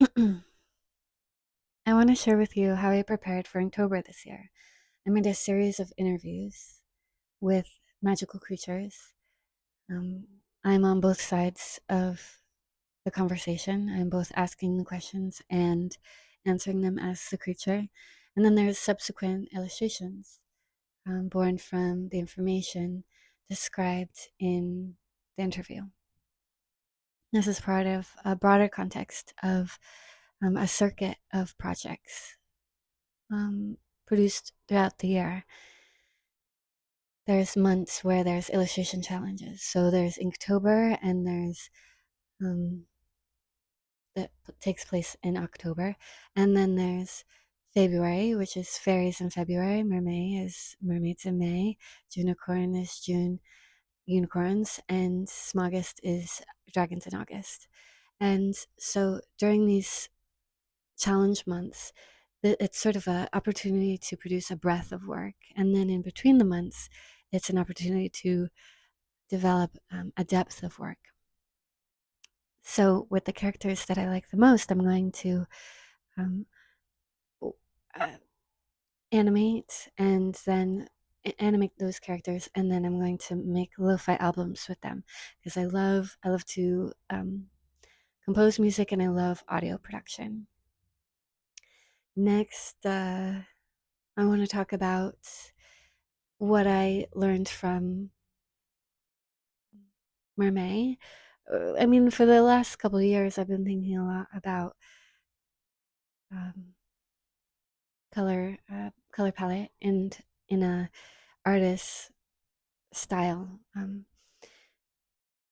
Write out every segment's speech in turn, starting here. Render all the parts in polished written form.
I want to share with you how I prepared for Inktober this year. I made a series of interviews with magical creatures. Um, I'm on both sides of the conversation. I'm both asking the questions and answering them as the creature. And then there's subsequent illustrations born from the information described in the interview. This is part of a broader context of a circuit of projects um, produced throughout the year. There's months where there's illustration challenges. So there's Inktober, and there's um, that takes place in October, and then there's February, which is fairies in February. Mermaid is mermaids in May. Junicorn is June unicorns, and Smogist is dragons in August. And so during these challenge months, it's sort of an opportunity to produce a breadth of work. And then in between the months, it's an opportunity to develop a depth of work. So with the characters that I like the most, I'm going to um, uh, animate and then animate those characters, and then I'm going to make lo-fi albums with them because I love to compose music, and I love audio production. Next, I want to talk about what I learned from Mermaid. I mean, for the last couple of years, I've been thinking a lot about um, color palette and in a artist style.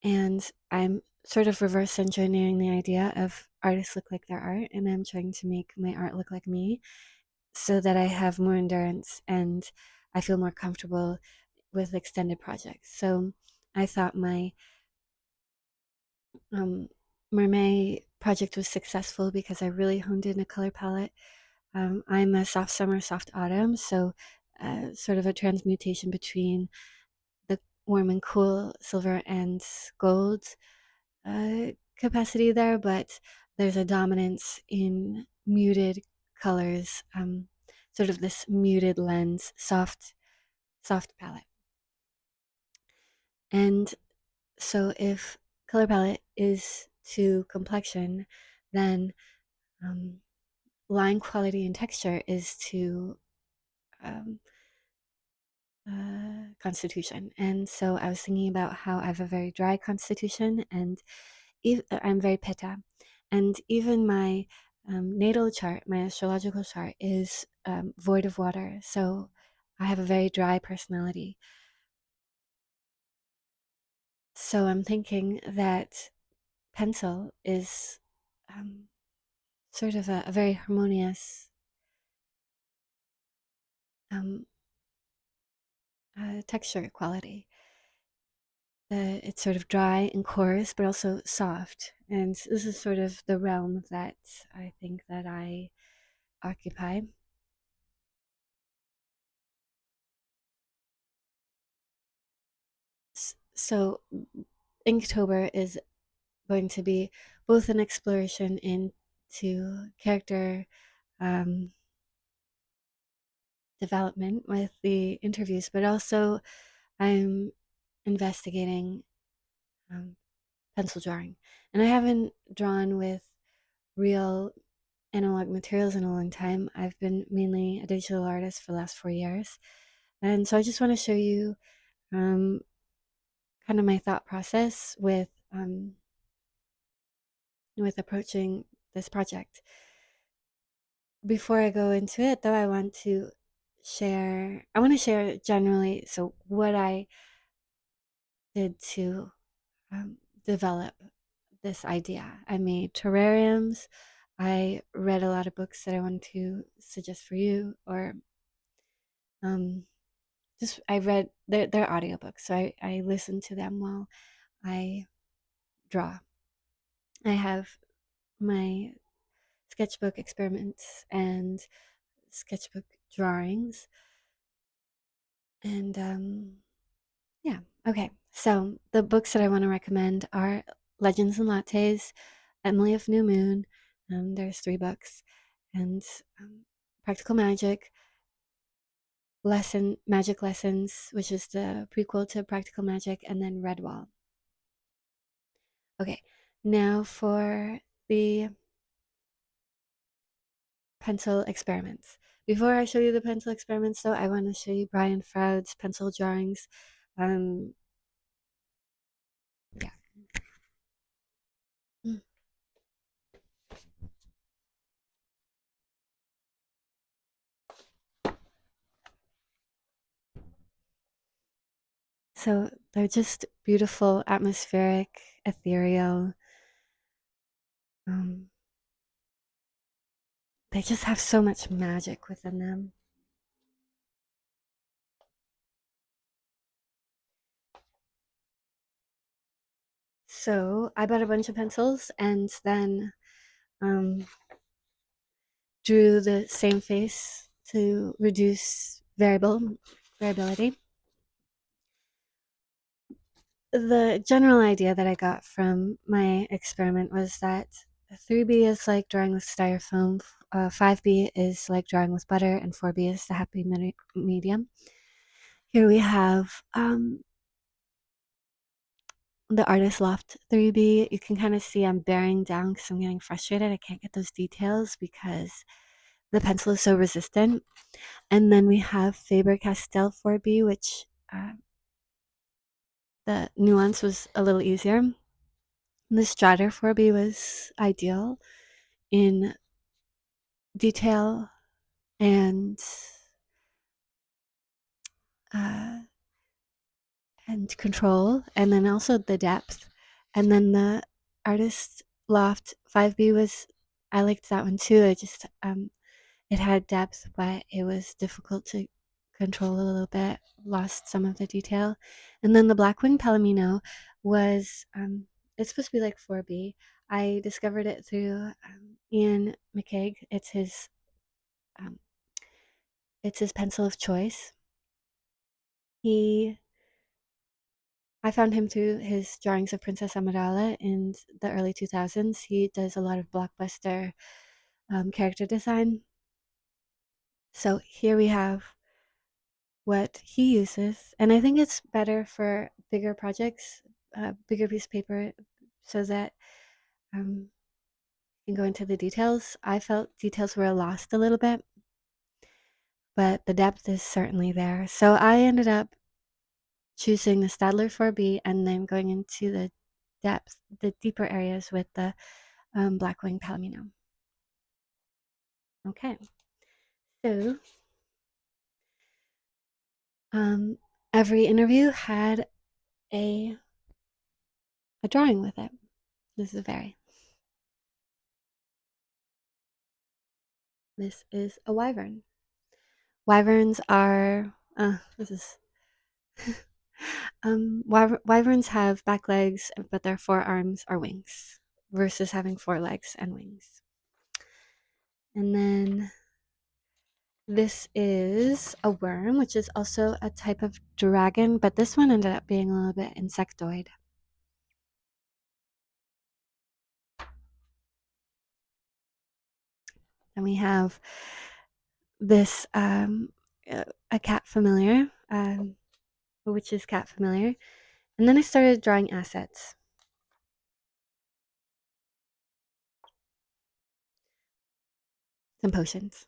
And I'm sort of reverse engineering the idea of artists look like their art, and I'm trying to make my art look like me so that I have more endurance and I feel more comfortable with extended projects. So I thought my um, Mermaid project was successful because I really honed in a color palette. I'm a soft summer, soft autumn, so sort of a transmutation between the warm and cool silver and gold uh, capacity there, but there's a dominance in muted colors, sort of this muted lens, soft palette. And so if color palette is to complexion, then um, line quality and texture is to um, constitution. And so I was thinking about how I have a very dry constitution, and I'm very pitta. And even my natal chart, my astrological chart, is void of water. So I have a very dry personality. So I'm thinking that pencil is um, sort of a very harmonious um, texture quality. It's sort of dry and coarse, but also soft. And this is sort of the realm that I think that I occupy. So Inktober is going to be both an exploration into character um, development with the interviews, but also I'm investigating um, pencil drawing. And I haven't drawn with real analog materials in a long time. I've been mainly a digital artist for the last 4 years. And so I just want to show you um, kind of my thought process with approaching this project. Before I go into it, though, I want to share generally, so what I did to um, develop this idea. I made terrariums. I read a lot of books that I wanted to suggest for you, or um, just I read their audiobooks, so I listen to them while I draw. I have my sketchbook experiments and sketchbook drawings, and yeah. Okay. So the books that I want to recommend are Legends and Lattes, Emily of New Moon, There's 3 books, and Practical Magic Lessons, which is the prequel to Practical Magic, and then Redwall. Okay, now for the pencil experiments. Before I show you the pencil experiments, though, I want to show you Brian Froud's pencil drawings. Um, yeah. Mm. So they're just beautiful, atmospheric, ethereal. Um, they just have so much magic within them. So I bought a bunch of pencils and then um, drew the same face to reduce variability. The general idea that I got from my experiment was that 3B is like drawing with styrofoam, 5B is like drawing with butter, and 4B is the happy medium. Here we have the Artist Loft 3B. You can kind of see I'm bearing down because I'm getting frustrated. I can't get those details because the pencil is so resistant. And then we have Faber-Castell 4B, which the nuance was a little easier. The Stratter 4B was ideal in detail and uh, and control, and then also the depth. And then the Artist Loft 5B was, I liked that one too. It had depth, but it was difficult to control a little bit. Lost some of the detail. And then the Blackwing Palomino was it's supposed to be like 4B. I discovered it through Ian McCaig. Um, it's his pencil of choice. He I found him through his drawings of Princess Amidala in the early 2000s. He does a lot of blockbuster character design. So here we have what he uses, and I think it's better for bigger projects, bigger piece of paper, so that you can go into the details. I felt details were lost a little bit, but the depth is certainly there. So I ended up choosing the Stadler 4B and then going into the depth, the deeper areas with the Blackwing Palomino. Okay, so um, every interview had a a drawing with it. This is a very. This is a wyvern. Wyverns are. This is. Wyverns have back legs, but their forearms are wings, versus having 4 legs and wings. And then this is a worm, which is also a type of dragon, but this one ended up being a little bit insectoid. And we have this a cat familiar, which is cat familiar. And then I started drawing assets. Some potions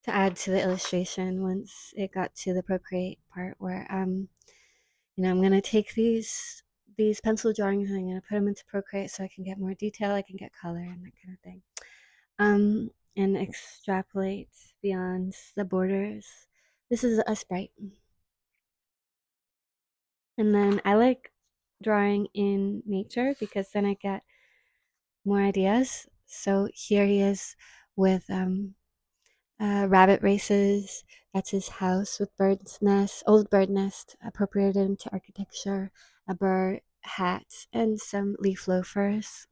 to add to the illustration once it got to the procreate part where I'm gonna take these pencil drawings and I'm gonna put them into procreate so I can get more detail, I can get color and that kind of thing. And extrapolate beyond the borders. This is a sprite. And then I like drawing in nature because then I get more ideas. So here he is with rabbit races. That's his house with bird's nest, old bird nest, appropriated into architecture, a bird hat, and some leaf loafers.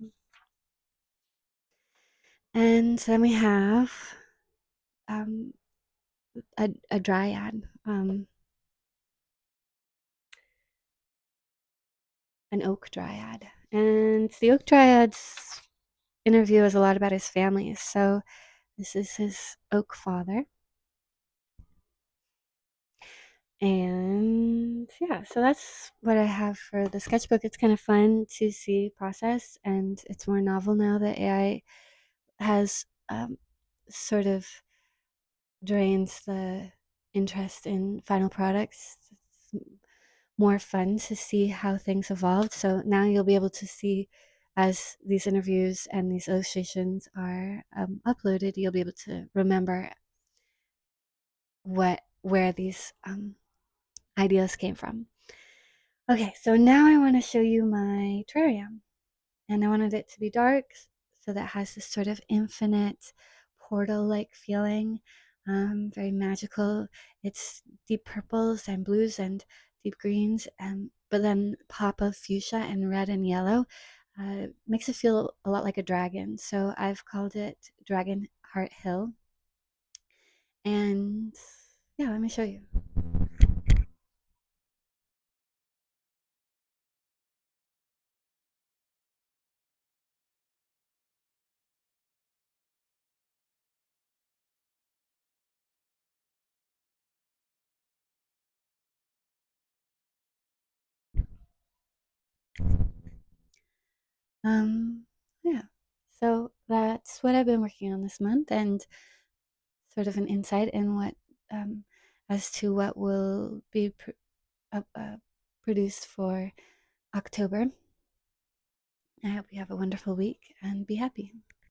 And then we have um, a dryad, an oak dryad. And the oak dryad's interview is a lot about his family. So this is his oak father. And yeah, so that's what I have for the sketchbook. It's kind of fun to see process, and it's more novel now that AI has sort of drains the interest in final products. It's more fun to see how things evolved. So now you'll be able to see as these interviews and these illustrations are uploaded, you'll be able to remember where these ideas came from. Okay, so now I want to show you my terrarium, and I wanted it to be dark so that has this sort of infinite portal-like feeling, very magical. It's deep purples and blues and deep greens, but then pop of fuchsia and red and yellow makes it feel a lot like a dragon. So I've called it Dragon Heart Hill, and yeah, let me show you. Um, yeah. So that's what I've been working on this month, and sort of an insight in what, um, as to what will be produced for October. I hope you have a wonderful week and be happy.